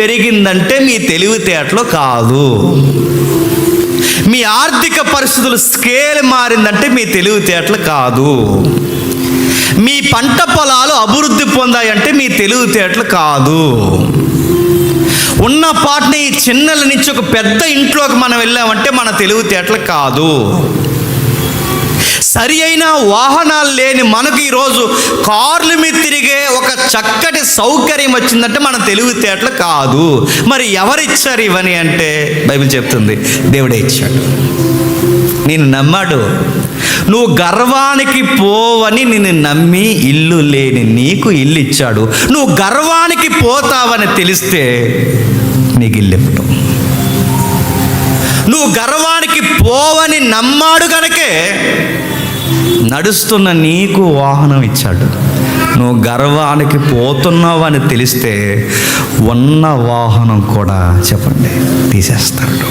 పెరిగిందంటే మీ తెలివితేటలో కాదు. మీ ఆర్థిక పరిస్థితులు స్కేల్ మారిందంటే మీ తెలివితేటలు కాదు. మీ పంట పొలాలు అభివృద్ధి పొందాయంటే మీ తెలివితేటలు కాదు. ఉన్న పాటని చిన్నల నుంచి ఒక పెద్ద ఇంట్లోకి మనం వెళ్ళామంటే మన తెలివితేటలు కాదు. సరి అయిన వాహనాలు లేని మనకు ఈరోజు కార్ల మీద తిరిగే ఒక చక్కటి సౌకర్యం వచ్చిందంటే మన తెలివితేటలు కాదు. మరి ఎవరిచ్చారు ఇవని అంటే బైబిల్ చెప్తుంది, దేవుడే ఇచ్చాడు. నేను నమ్మాడు. నువ్వు గర్వానికి పోవని నిన్ను నమ్మి ఇల్లు లేని నీకు ఇల్లు ఇచ్చాడు. నువ్వు గర్వానికి పోతావని తెలిస్తే నీకు ఇల్లు ఇవ్వటం. నువ్వు గర్వానికి పోవని నమ్మాడు కనుకే నడుస్తున్న నీకు వాహనం ఇచ్చాడు. నువ్వు గర్వానికి పోతున్నావు అని తెలిస్తే ఉన్న వాహనం కూడా చెప్పండి తీసేస్తాడు.